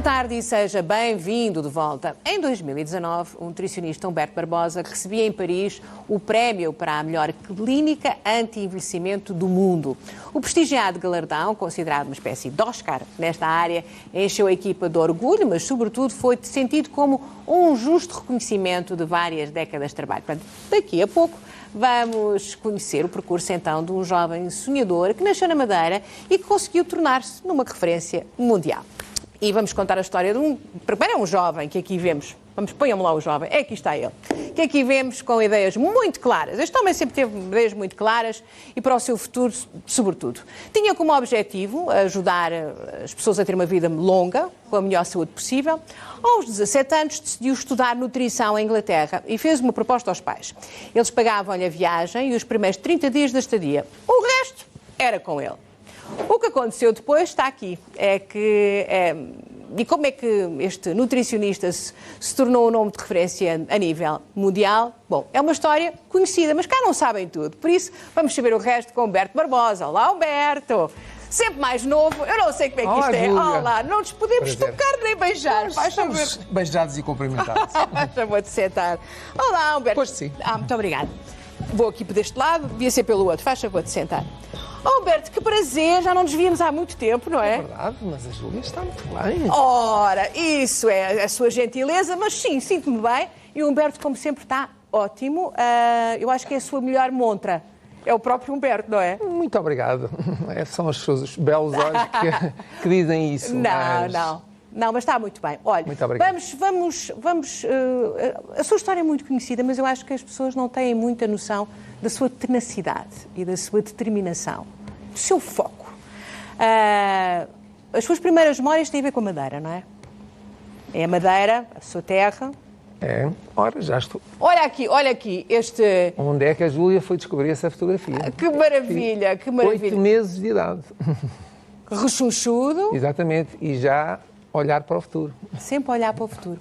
tarde e seja bem-vindo de volta. Em 2019, o nutricionista Humberto Barbosa recebia em Paris o prémio para a melhor clínica anti-envelhecimento do mundo. O prestigiado galardão, considerado uma espécie de Oscar nesta área, encheu a equipa de orgulho, mas sobretudo foi sentido como um justo reconhecimento de várias décadas de trabalho. Portanto, daqui a pouco vamos conhecer o percurso então de um jovem sonhador que nasceu na Madeira e que conseguiu tornar-se numa referência mundial. E vamos contar a história de primeiro é um jovem que aqui vemos, ponham-me lá o jovem, aqui está ele, que aqui vemos com ideias muito claras. Este homem sempre teve ideias muito claras e para o seu futuro, sobretudo. Tinha como objetivo ajudar as pessoas a ter uma vida longa, com a melhor saúde possível. Aos 17 anos decidiu estudar nutrição em Inglaterra e fez uma proposta aos pais. Eles pagavam-lhe a viagem e os primeiros 30 dias da estadia. O resto era com ele. O que aconteceu depois está aqui. E como é que este nutricionista se tornou um nome de referência a nível mundial? Bom, é uma história conhecida, mas cá não sabem tudo. Por isso, vamos saber o resto com Humberto Barbosa. Olá, Humberto! Sempre mais novo, eu não sei como é que isto é. Olá, não nos podemos tocar nem beijar. Faz favor. Beijados e cumprimentados. Faz favor de sentar. Olá, Humberto. Pois sim. Muito obrigada. Vou aqui deste lado, devia ser pelo outro. Faz favor de sentar. Humberto, que prazer, já não nos víamos há muito tempo, não é? É verdade, mas a Júlia está muito bem. Ora, isso é a sua gentileza, mas sim, sinto-me bem. E o Humberto, como sempre, está ótimo. Eu acho que é a sua melhor montra. É o próprio Humberto, não é? Muito obrigado. São os seus belos olhos que dizem isso. Não, mas está muito bem. Olha, muito obrigado. Vamos. A sua história é muito conhecida, mas eu acho que as pessoas não têm muita noção da sua tenacidade e da sua determinação, do seu foco. As suas primeiras memórias têm a ver com a Madeira, não é? É a Madeira, a sua terra. É, ora, já estou. Olha aqui, este... Onde é que a Júlia foi descobrir essa fotografia? Que maravilha, que maravilha. 8 meses de idade. Rechonchudo. Exatamente, e já olhar para o futuro. Sempre olhar para o futuro.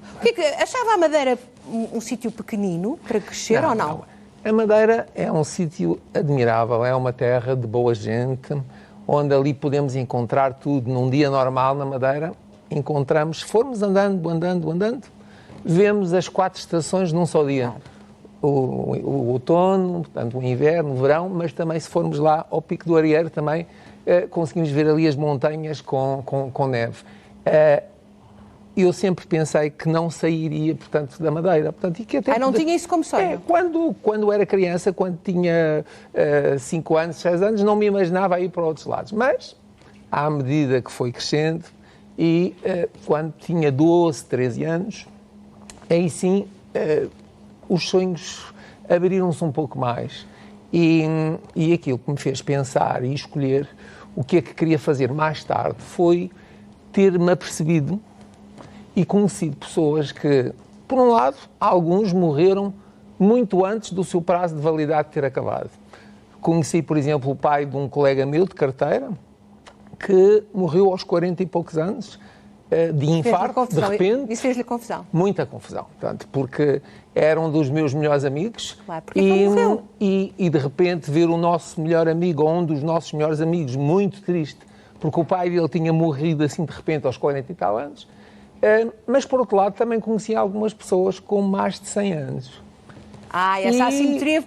Achava a Madeira um sítio pequenino para crescer ou não? A Madeira é um sítio admirável, é uma terra de boa gente, onde ali podemos encontrar tudo. Num dia normal na Madeira, encontramos, se formos andando, vemos as 4 estações num só dia. O outono, portanto, o inverno, o verão, mas também se formos lá ao Pico do Arieiro também conseguimos ver ali as montanhas com neve. Eu sempre pensei que não sairia, portanto, da Madeira. Portanto, e que até não tinha isso como sonho? Quando era criança, quando tinha 5 anos, 6 anos, não me imaginava ir para outros lados. Mas, à medida que foi crescendo, e quando tinha 12, 13 anos, aí sim os sonhos abriram-se um pouco mais. E aquilo que me fez pensar e escolher o que é que queria fazer mais tarde foi ter-me apercebido e conhecido pessoas que, por um lado, alguns morreram muito antes do seu prazo de validade ter acabado. Conheci, por exemplo, o pai de um colega meu de carteira, que morreu aos 40 e poucos anos, de infarto, de repente. Isso fez-lhe confusão? Muita confusão, portanto, porque era um dos meus melhores amigos. Claro, porque morreu. E de repente ver o nosso melhor amigo, ou um dos nossos melhores amigos, muito triste, porque o pai dele tinha morrido assim de repente aos 40 e tal anos. Mas, por outro lado, também conheci algumas pessoas com mais de 100 anos. Essa assimetria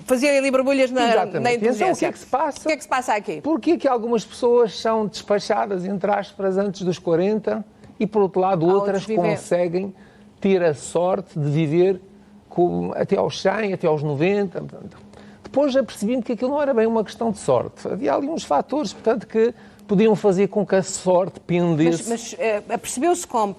fazia ali borbulhas na inteligência. Então, o que é que se passa? O que é que se passa aqui? Porquê que algumas pessoas são despachadas, entre aspas, antes dos 40 e, por outro lado, outras conseguem ter a sorte de viver até aos 100, até aos 90. Portanto, depois apercebi-me que aquilo não era bem uma questão de sorte. Havia ali uns fatores, portanto, que podiam fazer com que a sorte pendesse. Mas apercebeu-se como?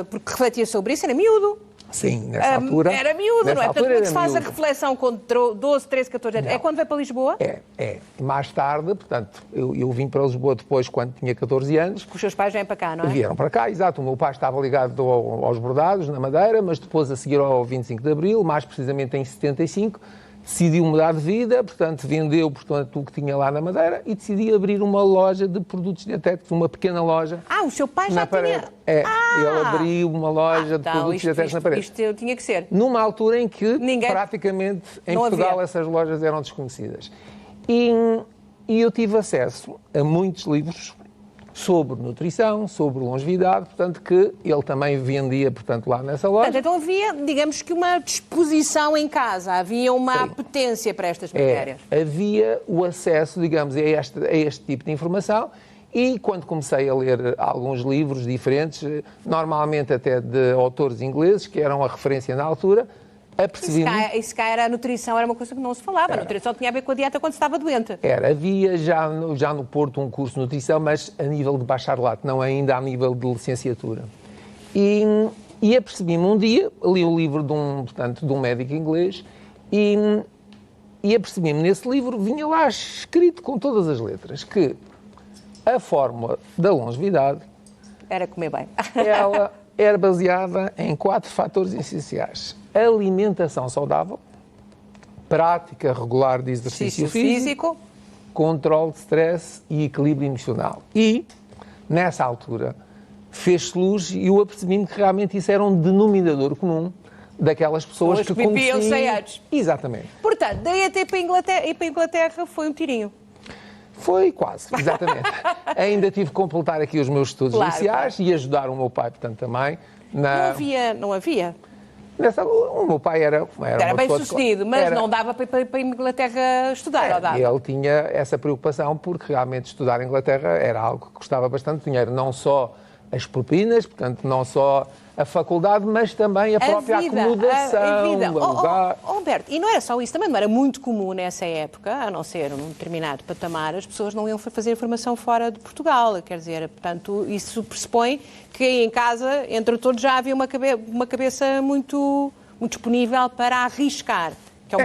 Porque refletia sobre isso? Era miúdo? Sim, nessa altura. Era miúdo, não é? Portanto, como é que se faz a reflexão com 12, 13, 14 anos? Não. É quando vai para Lisboa? É. Mais tarde, portanto, eu vim para Lisboa depois, quando tinha 14 anos. Porque os seus pais vêm para cá, não é? Vieram para cá, exato. O meu pai estava ligado aos bordados, na Madeira, mas depois, a seguir ao 25 de Abril, mais precisamente em 75, decidiu mudar de vida, portanto, vendeu o que tinha lá na Madeira e decidiu abrir uma loja de produtos dietéticos, uma pequena loja. O seu pai já tinha... Ele abriu uma loja de produtos dietéticos na parede. Isto tinha que ser. Numa altura em que, praticamente, em Portugal, essas lojas eram desconhecidas. E eu tive acesso a muitos livros sobre nutrição, sobre longevidade, portanto, que ele também vendia, portanto, lá nessa loja. Portanto, então havia, digamos que uma disposição em casa, havia uma apetência para estas matérias. Havia o acesso, digamos, a este tipo de informação. E quando comecei a ler alguns livros diferentes, normalmente até de autores ingleses, que eram a referência na altura, apercebi-me... E se cá era a nutrição, era uma coisa que não se falava. A nutrição tinha a ver com a dieta quando se estava doente. Havia já no Porto um curso de nutrição, mas a nível de bacharelato, não ainda a nível de licenciatura. E apercebi-me um dia, li o livro de um médico inglês, e apercebi-me nesse livro, vinha lá escrito com todas as letras, que a fórmula da longevidade era comer bem. Ela era baseada em 4 fatores essenciais: alimentação saudável, prática regular de exercício físico, controle de stress e equilíbrio emocional. E, nessa altura, fez-se luz e eu apercebi-me que realmente isso era um denominador comum daquelas pessoas que viviam sem anos. Exatamente. Portanto, daí até para a Inglaterra foi um tirinho. Foi quase, exatamente. Ainda tive que completar aqui os meus estudos iniciais e ajudar o meu pai, portanto, também. Não havia. O meu pai era bem sucedido, mas não dava para a Inglaterra estudar, ou dava? Ele tinha essa preocupação porque realmente estudar em Inglaterra era algo que custava bastante dinheiro, não só as propinas, portanto, não só a faculdade, mas também a própria acomodação. A vida. Humberto, e não era só isso, também não era muito comum nessa época, a não ser num determinado patamar, as pessoas não iam fazer formação fora de Portugal, quer dizer, portanto, isso pressupõe que em casa, entre todos, já havia uma cabeça muito, muito disponível para arriscar, que é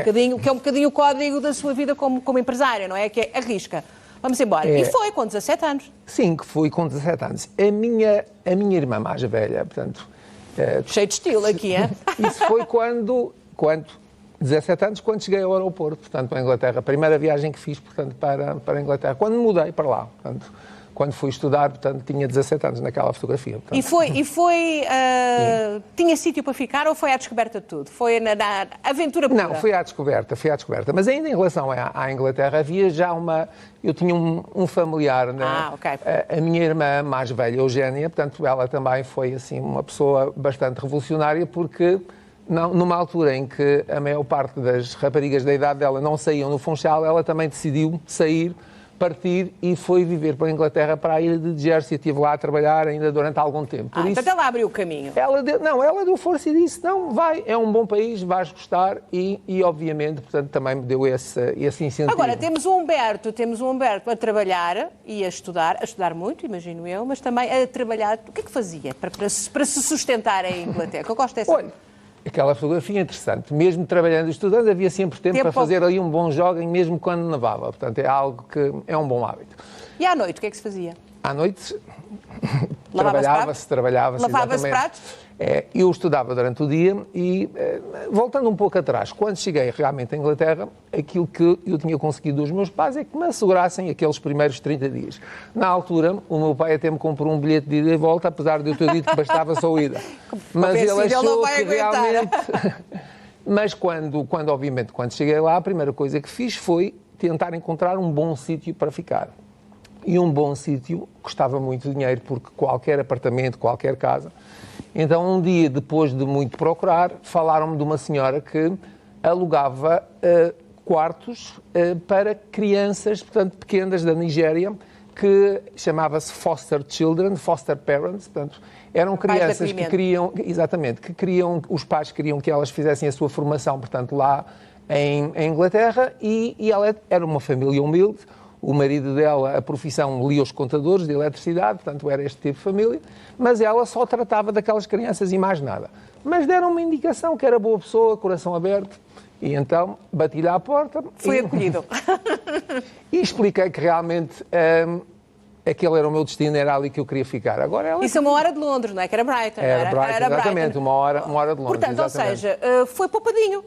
um bocadinho o código da sua vida como empresário, não é? Que é arrisca. Vamos embora. E foi com 17 anos. Sim, que foi com 17 anos. A minha irmã mais velha, portanto... Cheio de estilo aqui, é? Isso foi quando 17 anos, quando cheguei ao aeroporto, portanto, para a Inglaterra. A primeira viagem que fiz, portanto, para a Inglaterra. Quando me mudei para lá, portanto, quando fui estudar, portanto, tinha 17 anos naquela fotografia. Portanto. Tinha sítio para ficar ou foi à descoberta de tudo? Foi na aventura pura? Não, foi à descoberta. Mas ainda em relação à Inglaterra, havia já eu tinha um familiar, né? Okay. A minha irmã mais velha, Eugénia, portanto, ela também foi, assim, uma pessoa bastante revolucionária, porque numa altura em que a maior parte das raparigas da idade dela não saíam no Funchal, ela também decidiu partir e foi viver para a Inglaterra, para a ilha de Jersey. Estive lá a trabalhar ainda durante algum tempo. Portanto, ela abriu o caminho. Ela deu força e disse, não, vai, é um bom país, vais gostar e obviamente, portanto, também me deu esse incentivo. Agora, temos um Humberto a trabalhar e a estudar muito, imagino eu, mas também a trabalhar. O que é que fazia para se sustentar em Inglaterra? Que eu gosto dessa... Olha, aquela fotografia é interessante. Mesmo trabalhando e estudando, havia sempre tempo para fazer ali um bom jogging, mesmo quando nevava. Portanto, é algo que é um bom hábito. E à noite, o que é que se fazia? À noite, trabalhava-se. Lavava-se pratos? Eu estudava durante o dia e, voltando um pouco atrás, quando cheguei realmente à Inglaterra, aquilo que eu tinha conseguido dos meus pais é que me assegurassem aqueles primeiros 30 dias. Na altura, o meu pai até me comprou um bilhete de ida e volta, apesar de eu ter dito que bastava só ida. Mas ele achou que realmente... Mas obviamente, quando cheguei lá, a primeira coisa que fiz foi tentar encontrar um bom sítio para ficar. E um bom sítio custava muito dinheiro, porque qualquer apartamento, qualquer casa... Então, um dia, depois de muito procurar, falaram-me de uma senhora que alugava quartos para crianças, portanto, pequenas da Nigéria, que chamava-se foster children, foster parents, portanto, eram crianças que queriam, os pais queriam que elas fizessem a sua formação, portanto, lá em Inglaterra, e ela era uma família humilde. O marido dela, a profissão, lia os contadores de eletricidade, portanto era este tipo de família, mas ela só tratava daquelas crianças e mais nada. Mas deram uma indicação que era boa pessoa, coração aberto, e então bati-lhe à porta. Foi acolhido. E expliquei que realmente aquele era o meu destino, era ali que eu queria ficar. Agora Isso é uma hora de Londres, não é? Que era Brighton. Era exatamente, uma hora de Londres. Portanto, exatamente. Ou seja, foi poupadinho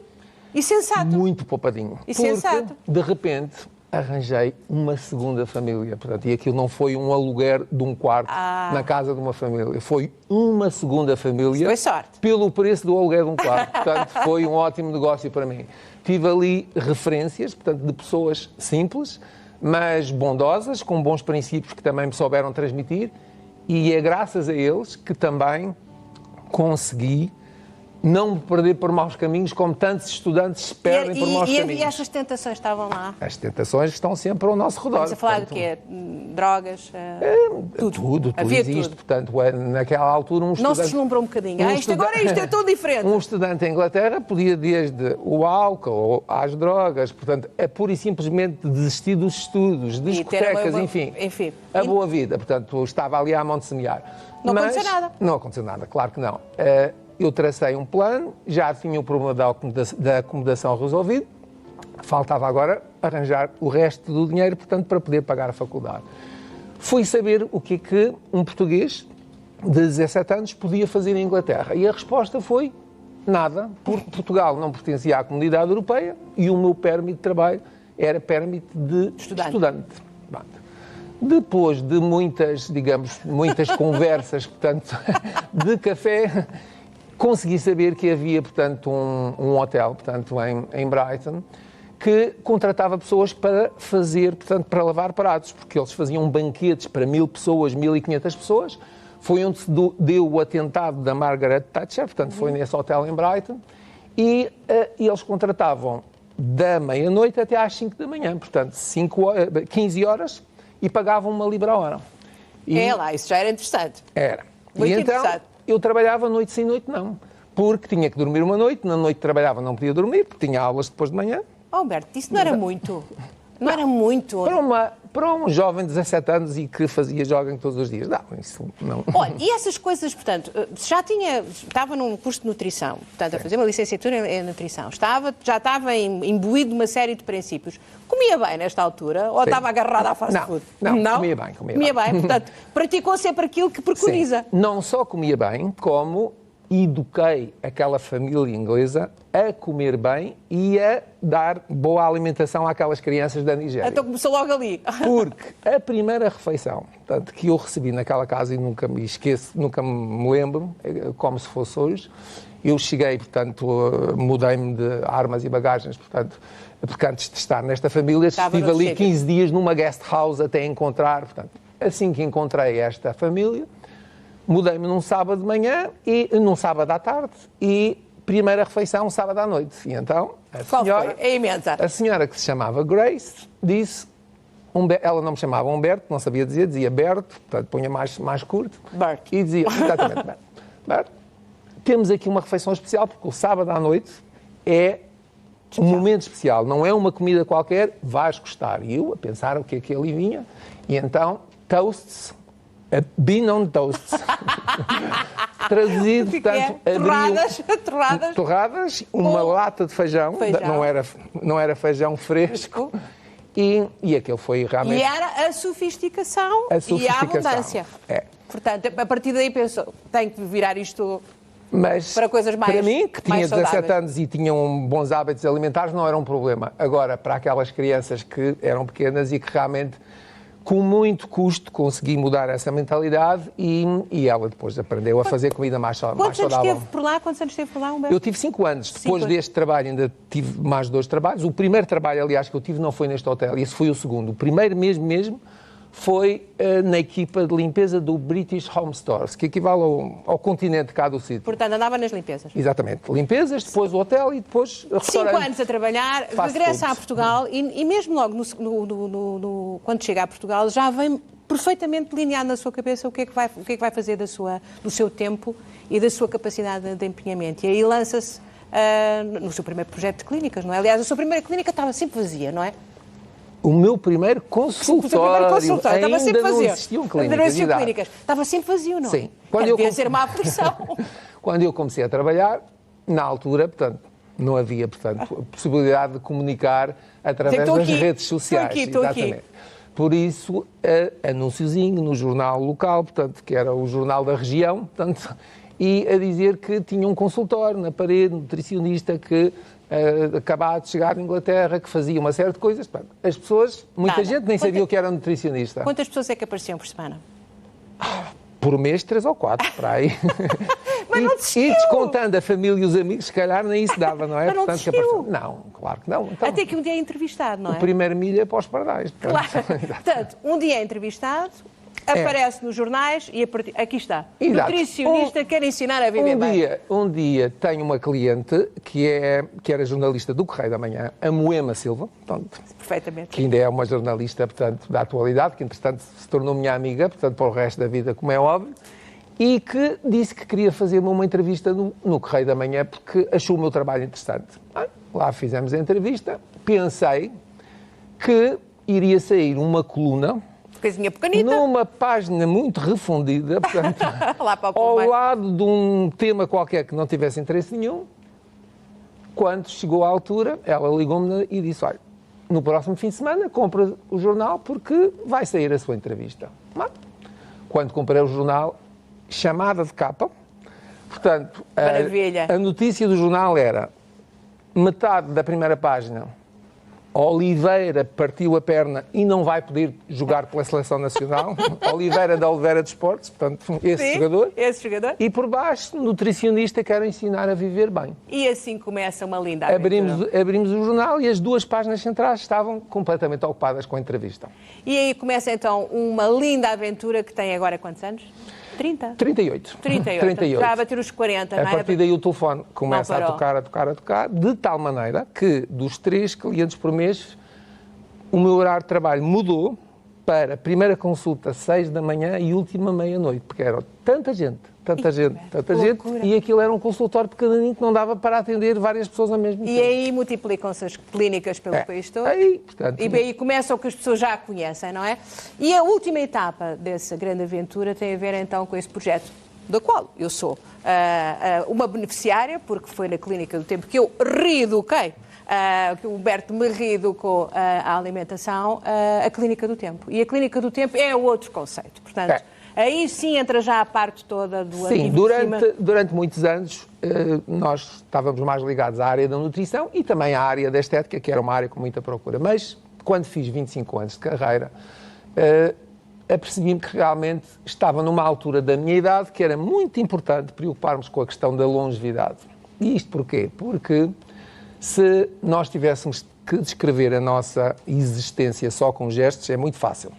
e sensato. Muito poupadinho. E sensato. De repente... arranjei uma segunda família, portanto, e aquilo não foi um aluguer de um quarto na casa de uma família, foi uma segunda família. Foi sorte. Pelo preço do aluguer de um quarto, portanto, foi um ótimo negócio para mim. Tive ali referências, portanto, de pessoas simples, mas bondosas, com bons princípios que também me souberam transmitir, e é graças a eles que também consegui não me perder por maus caminhos, como tantos estudantes se perdem por maus caminhos. E essas tentações estavam lá? As tentações estão sempre ao nosso redor. Estamos a falar do quê? Drogas? Tudo Havia existe. tudo. Portanto, naquela altura, um estudante... Não se deslumbrou um bocadinho. Isto é tão diferente. Um estudante em Inglaterra podia, desde o álcool às drogas, portanto, é pura e simplesmente desistir dos estudos, discotecas, enfim. A boa vida. Portanto, estava ali à mão de semear. Não aconteceu nada. Não aconteceu nada, claro que não. Eu tracei um plano, já tinha o problema da acomodação resolvido, faltava agora arranjar o resto do dinheiro, portanto, para poder pagar a faculdade. Fui saber o que é que um português de 17 anos podia fazer em Inglaterra. E a resposta foi nada, porque Portugal não pertencia à Comunidade Europeia e o meu permite de trabalho era permite de estudante. Depois de muitas conversas, portanto, de café, consegui saber que havia, portanto, um hotel, portanto, em Brighton, que contratava pessoas para fazer, portanto, para lavar pratos, porque eles faziam banquetes para 1000 pessoas, 1500 pessoas. Foi onde se deu o atentado da Margaret Thatcher, portanto, foi nesse hotel em Brighton, e eles contratavam da meia-noite até às 5 da manhã, portanto, 15 horas, e pagavam £1 a hora. Isso já era interessante. Era. Muito então, interessante. Eu trabalhava noite sim, noite não. Porque tinha que dormir uma noite, na noite trabalhava, não podia dormir, porque tinha aulas depois de manhã. Alberto, isso não era muito. Não era muito. Para um jovem de 17 anos e que fazia jogging todos os dias. Não, isso não. Olha, e essas coisas, portanto, estava num curso de nutrição, portanto, a fazer uma licenciatura em nutrição, já estava imbuído de uma série de princípios. Comia bem nesta altura? Ou estava agarrado à fast food? Não, comia bem. Comia bem, portanto, praticou sempre aquilo que preconiza. Sim. Não só comia bem, como eduquei aquela família inglesa a comer bem e a dar boa alimentação àquelas crianças da Nigéria. Então começou logo ali. Porque a primeira refeição, portanto, que eu recebi naquela casa, e nunca me esqueço, nunca me lembro, como se fosse hoje, eu cheguei, portanto, mudei-me de armas e bagagens, portanto, porque antes de estar nesta família, estive ali 15 dias numa guest house até encontrar, portanto, assim que encontrei esta família, mudei-me num sábado de manhã e num sábado à tarde e primeira refeição sábado à noite. E então a senhora que se chamava Grace disse, ela não me chamava Humberto, não sabia dizer, dizia Berto, portanto punha mais curto. Bert. E dizia, exatamente, Bert, temos aqui uma refeição especial porque o sábado à noite é um momento especial, não é uma comida qualquer, vais gostar. E eu a pensar o que é que ali vinha e então toasts, bean on toast. Traduzido, portanto, torradas, uma lata de feijão. Não era feijão fresco, e aquele foi realmente... E era a sofisticação e a abundância. Portanto, a partir daí pensou, tenho que virar isto para coisas mais saudáveis. Para mim, que tinha 17 anos e tinham bons hábitos alimentares, não era um problema. Agora, para aquelas crianças que eram pequenas e que realmente, com muito custo, consegui mudar essa mentalidade e ela depois aprendeu a fazer comida mais saudável. Quantos anos esteve por lá, Humberto? Eu tive 5 anos. Depois deste trabalho ainda tive mais 2 trabalhos. O primeiro trabalho, aliás, que eu tive não foi neste hotel, esse foi o segundo. O primeiro mesmo foi na equipa de limpeza do British Home Stores, que equivale ao continente cá do sítio. Portanto, andava nas limpezas. Exatamente. Limpezas, depois o hotel e depois o restaurante. 5 anos a trabalhar, regressa a Portugal e mesmo logo quando chega a Portugal já vem perfeitamente delineado na sua cabeça o que é que vai fazer do seu tempo e da sua capacidade de empenhamento. E aí lança-se no seu primeiro projeto de clínicas, não é? Aliás, a sua primeira clínica estava sempre vazia, não é? O meu primeiro consultório estava sempre vazio. Não existiam clínicas. Estava sempre vazio, não é? Sim. Devia ser uma aflição. Quando eu comecei a trabalhar, na altura, portanto, não havia, portanto, possibilidade de comunicar através das redes sociais. Estou aqui. Por isso, anúnciozinho no jornal local, portanto, que era o jornal da região, portanto, e a dizer que tinha um consultório na parede, nutricionista que acabava de chegar à Inglaterra, que fazia uma série de coisas. As pessoas, muita gente nem sabia o que era nutricionista. Quantas pessoas é que apareciam por semana? Por mês, 3 ou 4, para aí. Mas não desistiu. E descontando a família e os amigos, se calhar nem isso dava, não é? Mas não Portanto, desistiu. não, claro que não. Então, Até que um dia é entrevistado, não é? o primeiro milha é para os pardais. Claro. Portanto, um dia é entrevistado, aparece nos jornais e aqui está. Exato. Nutricionista quer ensinar a viver bem. Um dia tenho uma cliente que era jornalista do Correio da Manhã, a Moema Silva, portanto, Perfeitamente. que ainda é uma jornalista, portanto, da atualidade, que entretanto se tornou minha amiga, portanto, para o resto da vida, como é óbvio, e que disse que queria fazer-me uma entrevista no Correio da Manhã porque achou o meu trabalho interessante. Lá fizemos a entrevista, pensei que iria sair uma coluna Coisinha pequenita. numa página muito refundida, portanto, Lá para o ao povo. lado de um tema qualquer que não tivesse interesse nenhum. Quando chegou à altura, ela ligou-me e disse, olha, no próximo fim de semana compra o jornal porque vai sair a sua entrevista. Quando comprei o jornal, chamada de capa, portanto, Maravilha. a notícia do jornal era metade da primeira página, Oliveira partiu a perna e não vai poder jogar pela Seleção Nacional. Oliveira da Oliveira de Esportes, portanto, esse jogador. Esse jogador. E por baixo, nutricionista quer ensinar a viver bem. E assim começa uma linda aventura. Abrimos o jornal e as duas páginas centrais estavam completamente ocupadas com a entrevista. E aí começa então uma linda aventura que tem agora quantos anos? 30? 38. 38. Já a bater os 40, A não é? partir daí o telefone começa Não parou. a tocar, de tal maneira que dos 3 clientes por mês, o meu horário de trabalho mudou para primeira consulta 6 da manhã e última meia-noite, porque era tanta gente, loucura. e aquilo era um consultório pequenininho que não dava para atender várias pessoas ao mesmo E tempo. aí multiplicam-se as clínicas pelo país todo. Aí, portanto, E aí começa o que as pessoas já conhecem, não é? E a última etapa dessa grande aventura tem a ver então com esse projeto, da qual eu sou uma beneficiária, porque foi na Clínica do Tempo que eu reeduquei, que o Humberto me reeducou a alimentação, a Clínica do Tempo. E a Clínica do Tempo é outro conceito. Portanto, aí sim entra já a parte toda do Sim, anti-envelhecimento. durante muitos anos nós estávamos mais ligados à área da nutrição e também à área da estética, que era uma área com muita procura. Mas quando fiz 25 anos de carreira, apercebi-me que realmente estava numa altura da minha idade que era muito importante preocuparmos com a questão da longevidade. E isto porquê? Porque se nós tivéssemos que descrever a nossa existência só com gestos, é muito fácil.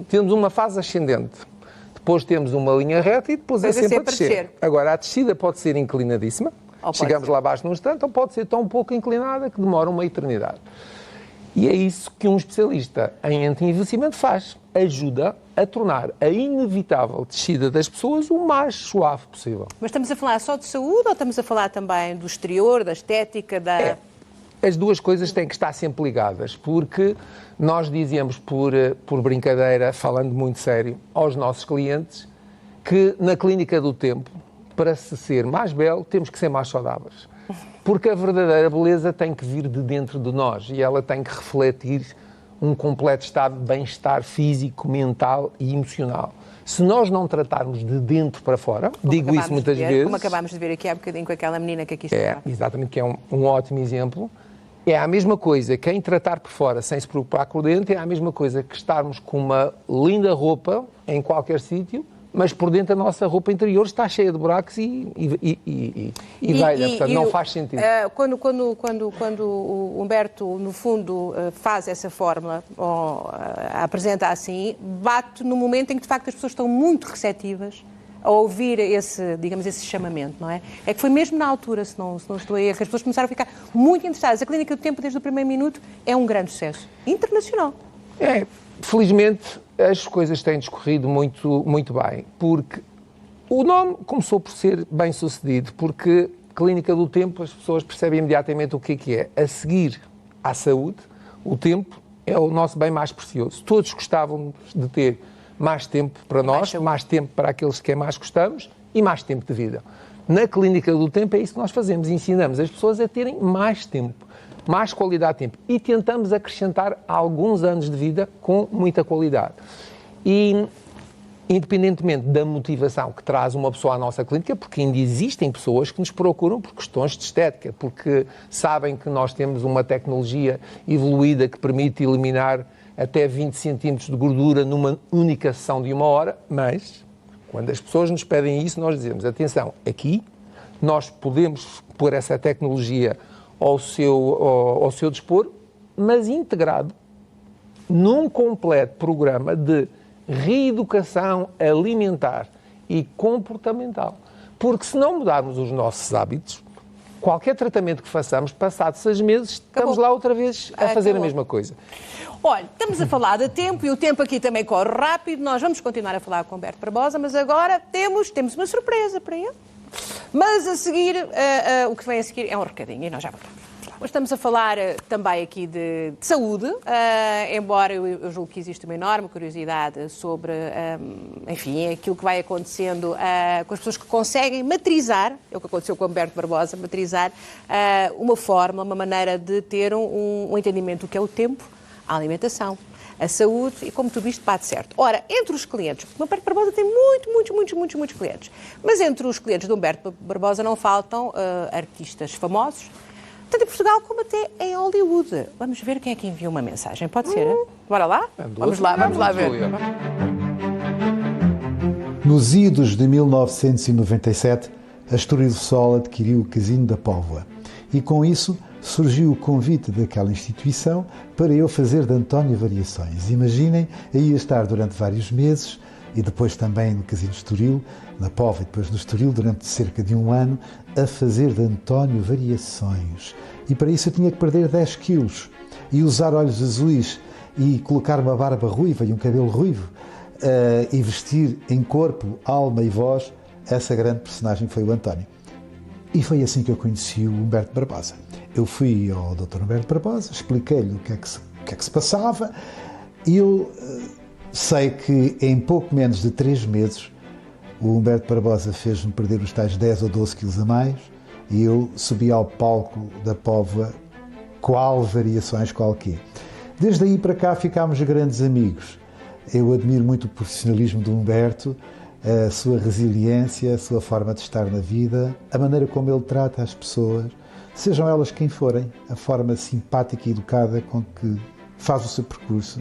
Temos uma fase ascendente, depois temos uma linha reta e depois é sempre a descer. Agora, a descida pode ser inclinadíssima, chegamos lá abaixo num instante, ou pode ser tão pouco inclinada que demora uma eternidade. E é isso que um especialista em anti-envelhecimento faz, ajuda a tornar a inevitável descida das pessoas o mais suave possível. Mas estamos a falar só de saúde ou estamos a falar também do exterior, da estética, da... As duas coisas têm que estar sempre ligadas, porque nós dizemos por brincadeira, falando muito sério, aos nossos clientes, que na Clínica do Tempo, para se ser mais belo, temos que ser mais saudáveis. Porque a verdadeira beleza tem que vir de dentro de nós e ela tem que refletir um completo estado de bem-estar físico, mental e emocional. Se nós não tratarmos de dentro para fora, digo isso muitas vezes... Como acabámos de ver aqui há bocadinho com aquela menina que aqui está. Exatamente, que é um ótimo exemplo. É a mesma coisa, quem tratar por fora sem se preocupar com dentro, é a mesma coisa que estarmos com uma linda roupa em qualquer sítio, mas por dentro a nossa roupa interior está cheia de buracos e velha, portanto não faz sentido. Quando o Humberto, no fundo, faz essa fórmula, ou apresenta assim, bate no momento em que de facto as pessoas estão muito receptivas a ouvir esse, digamos, esse chamamento, não é? É que foi mesmo na altura, se não estou a erro, que as pessoas começaram a ficar muito interessadas. A Clínica do Tempo, desde o primeiro minuto, é um grande sucesso internacional. Felizmente as coisas têm discorrido muito, muito bem, porque o nome começou por ser bem sucedido, porque Clínica do Tempo as pessoas percebem imediatamente o que é. A seguir à saúde, o tempo é o nosso bem mais precioso. Todos gostavam de ter mais tempo para nós, mais tempo para aqueles que mais gostamos e mais tempo de vida. Na Clínica do Tempo é isso que nós fazemos, ensinamos as pessoas a terem mais tempo, mais qualidade de tempo e tentamos acrescentar alguns anos de vida com muita qualidade. E, independentemente da motivação que traz uma pessoa à nossa clínica, porque ainda existem pessoas que nos procuram por questões de estética, porque sabem que nós temos uma tecnologia evoluída que permite eliminar até 20 centímetros de gordura numa única sessão de 1 hora, mas Quando as pessoas nos pedem isso, nós dizemos, atenção, aqui nós podemos pôr essa tecnologia ao seu dispor, mas integrado num completo programa de reeducação alimentar e comportamental. Porque se não mudarmos os nossos hábitos, qualquer tratamento que façamos, passados 6 meses, estamos lá outra vez a fazer a mesma coisa. Olha, estamos a falar de tempo e o tempo aqui também corre rápido. Nós vamos continuar a falar com o Humberto Barbosa, mas agora temos uma surpresa para ele. Mas a seguir, o que vem a seguir é um recadinho e nós já voltamos. Hoje estamos a falar também aqui de saúde, embora eu julgo que existe uma enorme curiosidade sobre, enfim, aquilo que vai acontecendo com as pessoas que conseguem matrizar, é o que aconteceu com o Humberto Barbosa, matrizar uma forma, uma maneira de ter um entendimento do que é o tempo, a alimentação, a saúde e como tudo isto bate certo. Ora, entre os clientes, o Humberto Barbosa tem muitos clientes, mas entre os clientes do Humberto Barbosa não faltam artistas famosos, tanto em Portugal como até em Hollywood. Vamos ver quem é que enviou uma mensagem. Pode ser? Bora lá? Vamos lá ver. Nos idos de 1997, a Estoril do Sol adquiriu o Casino da Póvoa. E com isso surgiu o convite daquela instituição para eu fazer de António variações. Imaginem, aí ia estar durante vários meses e depois também no Casino Estoril, na Póvoa e depois no Estoril, durante cerca de 1 ano, a fazer de António variações. E para isso eu tinha que perder 10 quilos e usar olhos azuis e colocar uma barba ruiva e um cabelo ruivo e vestir em corpo, alma e voz essa grande personagem que foi o António. E foi assim que eu conheci o Humberto Barbosa. Eu fui ao Dr. Humberto Barbosa, expliquei-lhe o que é que se passava e eu sei que em pouco menos de 3 meses o Humberto Barbosa fez-me perder os tais 10 ou 12 quilos a mais e eu subi ao palco da Póvoa, qual variações, qual quê. Desde aí para cá ficámos grandes amigos. Eu admiro muito o profissionalismo do Humberto, a sua resiliência, a sua forma de estar na vida, a maneira como ele trata as pessoas, sejam elas quem forem, a forma simpática e educada com que faz o seu percurso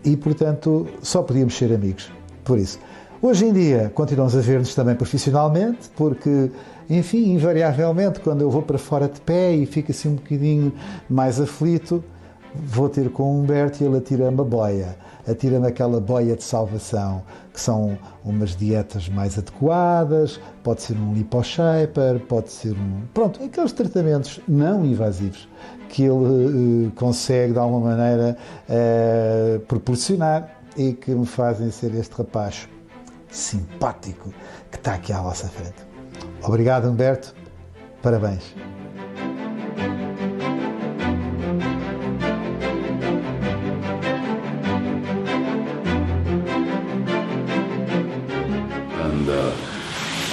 e, portanto, só podíamos ser amigos. Por isso, hoje em dia, continuamos a ver-nos também profissionalmente, porque, enfim, invariavelmente, quando eu vou para fora de pé e fico assim um bocadinho mais aflito, vou ter com o Humberto e ele atira-me a boia. Atira-me aquela boia de salvação, que são umas dietas mais adequadas, pode ser um liposhaper, pode ser pronto, aqueles tratamentos não invasivos que ele consegue, de alguma maneira, proporcionar e que me fazem ser este rapaz simpático que está aqui à vossa frente. Obrigado, Humberto. Parabéns.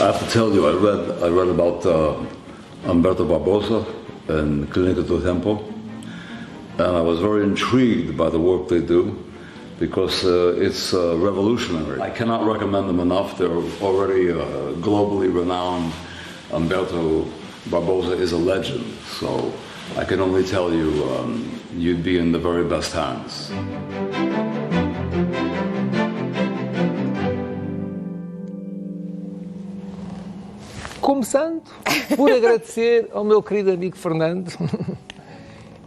I have to tell you, I read about Humberto Barbosa and Clínica do Tempo, and I was very intrigued by the work they do because it's revolutionary. I cannot recommend them enough. They're already globally renowned. Humberto Barbosa is a legend, so I can only tell you you'd be in the very best hands. Começando por agradecer ao meu querido amigo Fernando.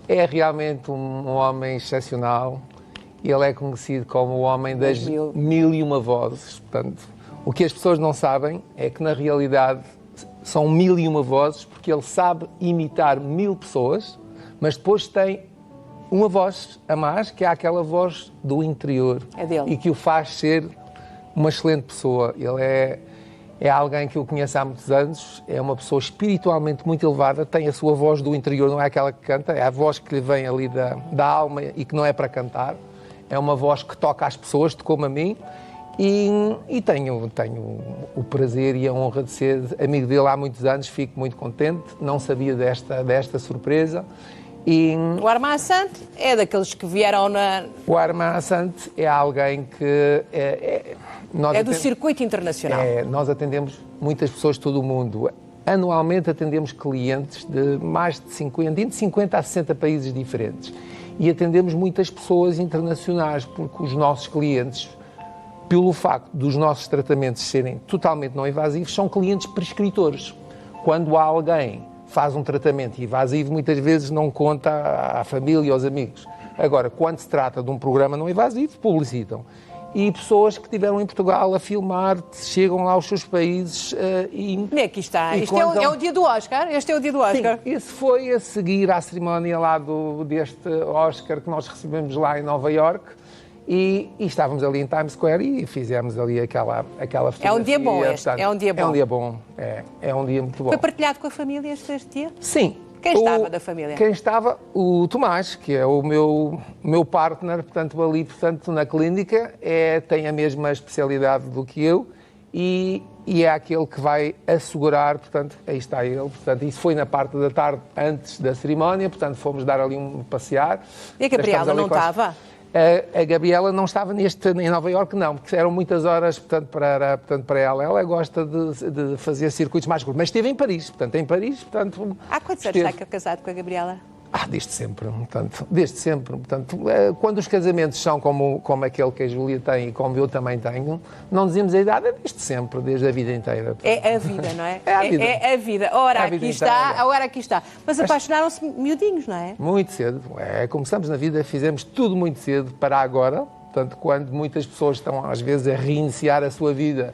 É realmente um homem excepcional. Ele é conhecido como o homem das 1001 vozes. Portanto, o que as pessoas não sabem é que, na realidade, são 1001 vozes, porque ele sabe imitar 1000 pessoas, mas depois tem uma voz a mais, que é aquela voz do interior. É dele. E que o faz ser uma excelente pessoa. Ele é alguém que eu conheço há muitos anos, é uma pessoa espiritualmente muito elevada, tem a sua voz do interior, não é aquela que canta, é a voz que lhe vem ali da alma e que não é para cantar. É uma voz que toca às pessoas, tocou-me a mim, e tenho o prazer e a honra de ser amigo dele há muitos anos, fico muito contente, não sabia desta surpresa. O Armand Assante é daqueles que vieram O Armand Assante é alguém que é do circuito internacional. Nós atendemos muitas pessoas de todo o mundo. Anualmente atendemos clientes de mais de 50 a 60 países diferentes. E atendemos muitas pessoas internacionais, porque os nossos clientes pelo facto dos nossos tratamentos serem totalmente não invasivos, são clientes prescritores. Quando há alguém que faz um tratamento invasivo, muitas vezes não conta à família e aos amigos. Agora, quando se trata de um programa não invasivo, publicitam. E pessoas que estiveram em Portugal a filmar, chegam lá aos seus países e... Aqui está. Este é o dia do Oscar? Este é o dia do Oscar? Sim, esse foi a seguir à cerimónia lá deste Oscar que nós recebemos lá em Nova Iorque. E estávamos ali em Times Square e fizemos ali aquela fotografia. É um dia bom este, portanto, é um dia bom. É um dia bom, é um dia muito bom. Foi partilhado com a família este dia? Sim. Quem estava da família? Quem estava? O Tomás, que é o meu partner, portanto, ali, portanto, na clínica, tem a mesma especialidade do que eu e é aquele que vai assegurar, portanto, aí está ele, portanto, isso foi na parte da tarde antes da cerimónia, portanto, fomos dar ali um passear. E a Gabriela não estava? A Gabriela não estava em Nova Iorque, não, porque eram muitas horas, portanto, para ela. Ela gosta de fazer circuitos mais curtos, mas esteve em Paris, portanto... Há quantos anos está casado com a Gabriela? Desde sempre, portanto, quando os casamentos são como aquele que a Júlia tem e como eu também tenho, não dizemos a idade, desde sempre, desde a vida inteira. Portanto. É a vida, não é? É a vida. É a vida. Ora, a vida aqui está, agora aqui está. Mas apaixonaram-se miudinhos, não é? Muito cedo. Começamos na vida, fizemos tudo muito cedo para agora, portanto, quando muitas pessoas estão, às vezes, a reiniciar a sua vida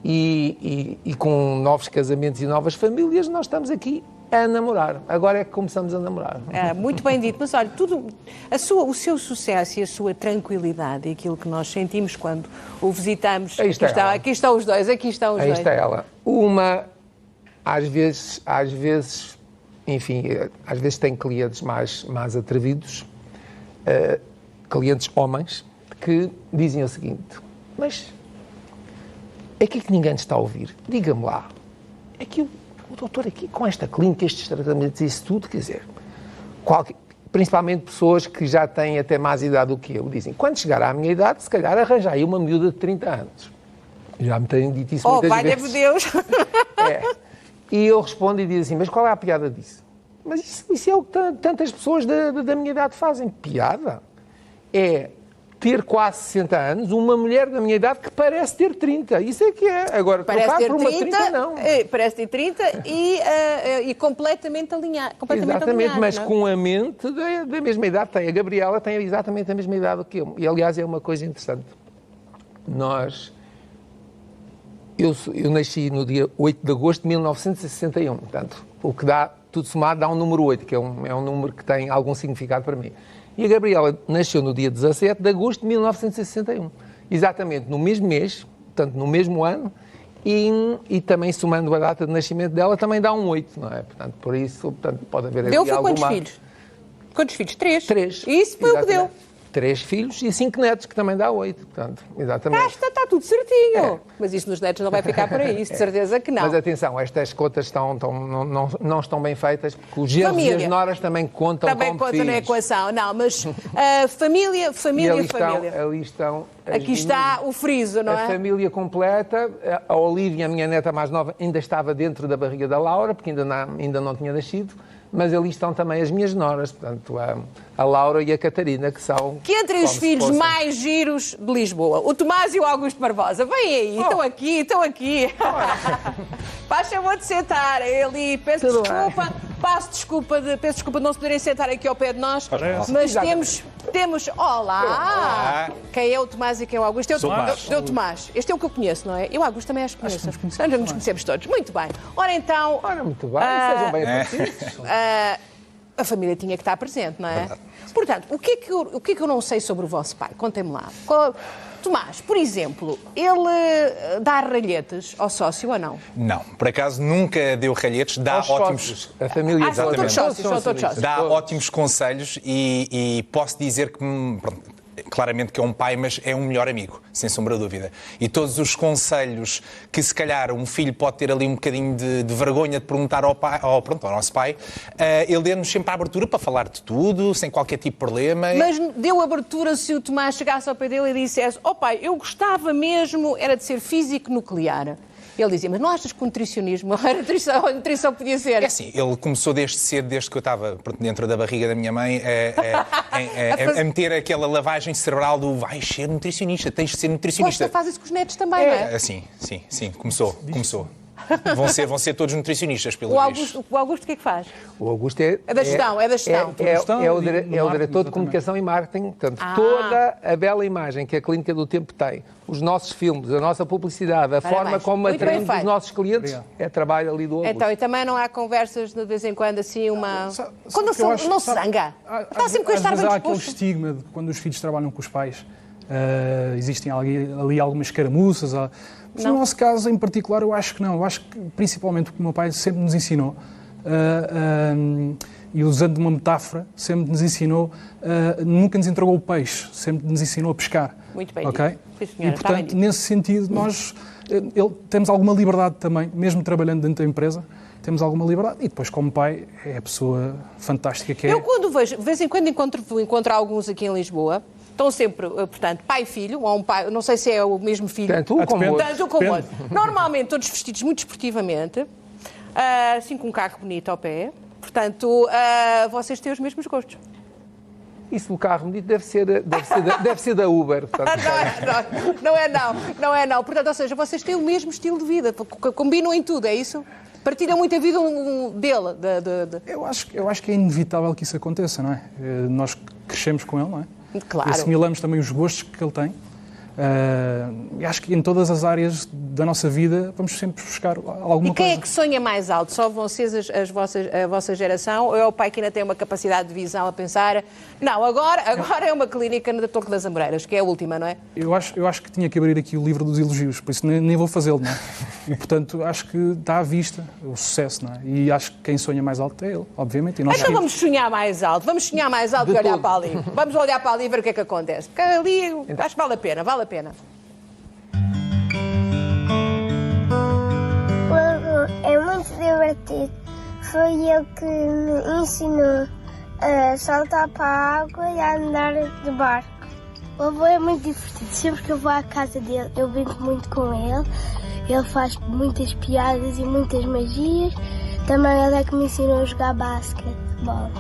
e com novos casamentos e novas famílias, nós estamos aqui a namorar. Agora é que começamos a namorar. Muito bem dito. Mas olha, o seu sucesso e a sua tranquilidade e aquilo que nós sentimos quando o visitamos. Aqui estão os dois. Aí está ela. Às vezes, enfim, às vezes tem clientes mais atrevidos, clientes homens, que dizem o seguinte: mas é que ninguém está a ouvir. Diga-me lá. É que o doutor aqui, com esta clínica, estes tratamentos, isso tudo, quer dizer, principalmente pessoas que já têm até mais idade do que eu, dizem, quando chegar à minha idade, se calhar arranjar aí uma miúda de 30 anos. Já me têm dito isso muitas vezes. Valha-me Deus! E eu respondo e digo assim, mas qual é a piada disso? Mas isso é o que tantas pessoas da minha idade fazem. Piada? É ter quase 60 anos, uma mulher da minha idade que parece ter 30. Isso é que é. Agora, trocar por uma 30, não. Parece ter 30 e completamente alinhado. Exatamente, mas com a mente da mesma idade. A Gabriela tem exatamente a mesma idade que eu. E, aliás, é uma coisa interessante. Eu nasci no dia 8 de agosto de 1961. Portanto, o que dá, tudo somado, dá um número 8, que é um número que tem algum significado para mim. E a Gabriela nasceu no dia 17 de agosto de 1961. Exatamente no mesmo mês, portanto, no mesmo ano, e também somando a data de nascimento dela, também dá um 8, não é? Portanto, por isso, pode haver aqui alguma... Quantos filhos? Quantos filhos? 3? 3. Isso foi o que deu. 3 filhos e 5 netos, que também dá 8, portanto, exatamente. Está tudo certinho. Mas isso nos netos não vai ficar por aí, de certeza que não. Mas atenção, estas contas não estão bem feitas, porque os genros e as noras também contam como filhos. Também contam na equação, não, mas família. Ali estão aqui está o friso, não é? A família completa, a Olívia, a minha neta mais nova, ainda estava dentro da barriga da Laura, porque ainda não tinha nascido. Mas ali estão também as minhas noras, portanto, a Laura e a Catarina, que são... Que entre os filhos mais giros de Lisboa, o Tomás e o Augusto Barbosa, vem aí, estão aqui. Faz favor de sentar ali, peço desculpa de não se poderem sentar aqui ao pé de nós, mas temos... Olá! Quem é o Tomás e quem é o Augusto? É o Tomás. Este é o que eu conheço, não é? Eu, Augusto, também acho que conheço. Nós nos conhecemos todos. Muito bem. Ora, então... muito bem. Sejam bem aparecidos. A família tinha que estar presente, não é? Verdade. Portanto, o que é que eu não sei sobre o vosso pai? Contem-me lá. Tomás, por exemplo, ele dá ralhetes ao sócio ou não? Não, por acaso nunca deu ralhetes, dá ótimos... Sócios. A família são todos sócios. Dá ótimos conselhos e posso dizer que... Claramente que é um pai, mas é um melhor amigo, sem sombra de dúvida. E todos os conselhos que, se calhar, um filho pode ter ali um bocadinho de vergonha de perguntar ao nosso pai, ele deu-nos sempre a abertura para falar de tudo, sem qualquer tipo de problema. Mas deu abertura se o Tomás chegasse ao pé dele e dissesse: pai, eu gostava mesmo, era de ser físico nuclear. Ele dizia, mas não achas que o nutricionismo, a nutrição podia ser? É assim, ele começou desde cedo, desde que eu estava dentro da barriga da minha mãe, a meter aquela lavagem cerebral do vais ser nutricionista, tens de ser nutricionista. Costa faz isso com os netos também, não é? Sim, começou. Vão ser todos nutricionistas, pelo visto. O Augusto o que é que faz? O Augusto é da gestão, é da gestão. É o diretor de comunicação e marketing. Portanto, toda a bela imagem que a Clínica do Tempo tem, os nossos filmes, a nossa publicidade, a forma como atraímos os nossos clientes, é trabalho ali do Augusto. Então, e também não há conversas de vez em quando, assim, uma... Quando não se zanga. Está sempre com estar bem disposto. Há aquele estigma de quando os filhos trabalham com os pais. Existem ali algumas caramuças. Mas no nosso caso, em particular, eu acho que não. Eu acho que, principalmente, o que o meu pai sempre nos ensinou, e usando uma metáfora, sempre nos ensinou, nunca nos entregou o peixe, sempre nos ensinou a pescar. Muito bem, okay? Sim, senhora, e, portanto, nesse sentido, nós temos alguma liberdade também, mesmo trabalhando dentro da empresa, temos alguma liberdade. E depois, como pai, é a pessoa fantástica que é. Eu, quando vejo, de vez em quando encontro alguns aqui em Lisboa, estão sempre, portanto, pai e filho, ou um pai, não sei se é o mesmo filho. Tanto um como o outro. Normalmente todos vestidos muito esportivamente, assim com um carro bonito ao pé. Portanto, vocês têm os mesmos gostos. Isso do carro bonito deve ser da Uber. Portanto, Não é não. Portanto, ou seja, vocês têm o mesmo estilo de vida, combinam em tudo, é isso? Partilham muito a vida dele. Eu acho que é inevitável que isso aconteça, não é? Nós crescemos com ele, não é? Claro. E assimilamos também os gostos que ele tem. E acho que em todas as áreas da nossa vida vamos sempre buscar alguma coisa. E quem é que sonha mais alto? Só vocês, a vossa geração? Ou é o pai que ainda tem uma capacidade de visão a pensar não, agora é uma clínica na Torre das Amoreiras, que é a última, não é? Eu acho que tinha que abrir aqui o livro dos elogios, por isso nem vou fazê-lo, não é? E, portanto, acho que está à vista o sucesso, não é? E acho que quem sonha mais alto é ele, obviamente. Então vamos sonhar mais alto e olhar para ali. Vamos olhar para ali e ver o que é que acontece. Porque ali acho que vale a pena. É muito divertido. Foi ele que me ensinou a saltar para a água e a andar de barco. O avô é muito divertido. Sempre que eu vou à casa dele, eu brinco muito com ele. Ele faz muitas piadas e muitas magias. Também ele é que me ensinou a jogar basquetebol.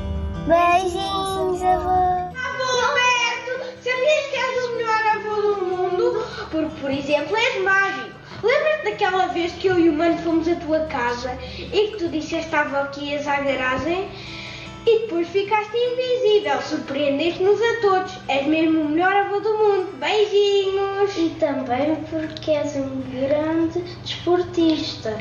Beijinhos, avô! Avô Beto, sabias que és o melhor avô do mundo? Porque, por exemplo, és mágico. Lembra-te daquela vez que eu e o mano fomos à tua casa e que tu disseste à avó que ias à garagem e depois ficaste invisível, surpreendeste-nos a todos. És mesmo o melhor avô do mundo. Beijinhos! E também porque és um grande desportista.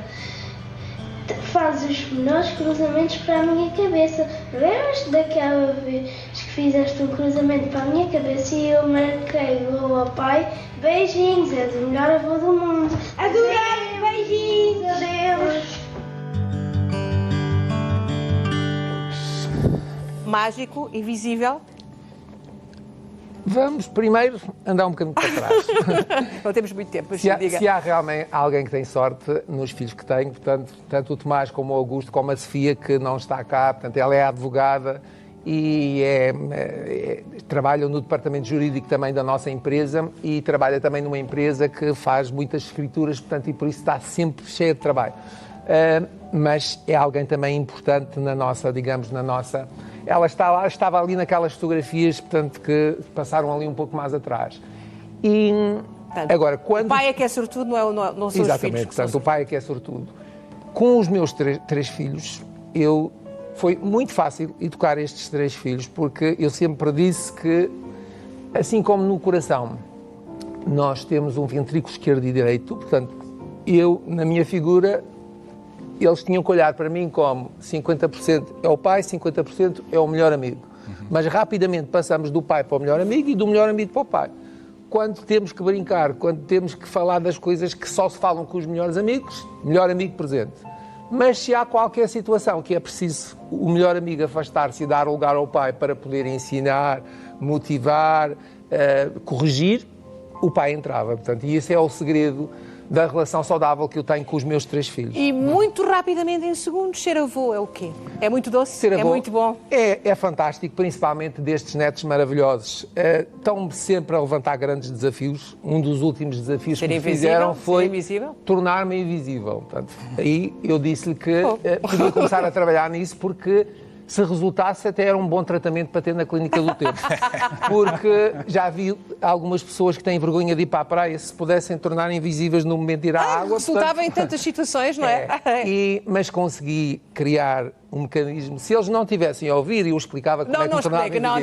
Fazes os melhores cruzamentos para a minha cabeça. Lembras-te daquela vez que fizeste um cruzamento para a minha cabeça e eu marquei o gol ao pai? Beijinhos, és o melhor avô do mundo. Adorei, beijinhos, adeus. Mágico, invisível. vamos primeiro andar um bocadinho para trás. Não temos muito tempo, se há realmente alguém que tem sorte nos filhos que tenho, portanto, tanto o Tomás como o Augusto, como a Sofia, que não está cá, portanto, ela é advogada e trabalha no departamento jurídico também da nossa empresa e trabalha também numa empresa que faz muitas escrituras, portanto, e por isso está sempre cheia de trabalho. Mas é alguém também importante na nossa, digamos, na nossa... Ela estava ali naquelas fotografias, portanto, que passaram ali um pouco mais atrás. E portanto, agora, quando... O pai é que é sortudo, não são os filhos. Exatamente, portanto, o pai é que é sortudo. Com os meus três filhos, foi muito fácil educar estes 3 filhos, porque eu sempre disse que, assim como no coração, nós temos um ventrículo esquerdo e direito, portanto, na minha figura, eles tinham que olhar para mim como 50% é o pai, 50% é o melhor amigo. Mas rapidamente passamos do pai para o melhor amigo e do melhor amigo para o pai. Quando temos que brincar, quando temos que falar das coisas que só se falam com os melhores amigos, melhor amigo presente. Mas se há qualquer situação que é preciso o melhor amigo afastar-se e dar lugar ao pai para poder ensinar, motivar, corrigir, o pai entrava. Portanto, e esse é o segredo da relação saudável que eu tenho com os meus 3 filhos. E muito rapidamente, em segundos, ser avô é o quê? É muito doce? Ser avô é muito bom? É fantástico, principalmente destes netos maravilhosos. Estão sempre a levantar grandes desafios. Um dos últimos desafios que me fizeram foi tornar-me invisível. Portanto, aí eu disse-lhe que podia começar a trabalhar nisso, porque se resultasse até era um bom tratamento para ter na clínica do tempo. Porque já vi algumas pessoas que têm vergonha de ir para a praia, se pudessem tornar invisíveis no momento de ir à água. Resultava em tantas situações, não é? Mas consegui criar um mecanismo. Se eles não tivessem a ouvir, eu explicava como é que me tornava invisível.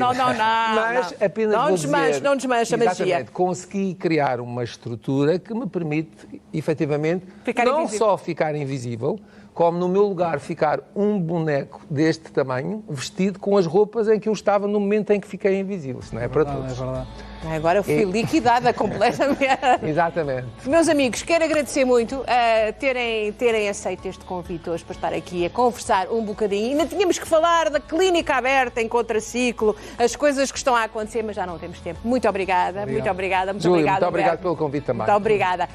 Mas apenas vou dizer... Não desmancha a magia. Consegui criar uma estrutura que me permite, efetivamente, não só ficar invisível, como no meu lugar ficar um boneco deste tamanho, vestido com as roupas em que eu estava no momento em que fiquei invisível. Isso não é para todos. É verdade. Agora eu fui liquidada completamente. Exatamente. Meus amigos, quero agradecer muito terem aceito este convite hoje para estar aqui a conversar um bocadinho. Ainda tínhamos que falar da clínica aberta em contraciclo, as coisas que estão a acontecer, mas já não temos tempo. Muito obrigada. Muito obrigada. Júlio, muito obrigado pelo convite também. Muito obrigada.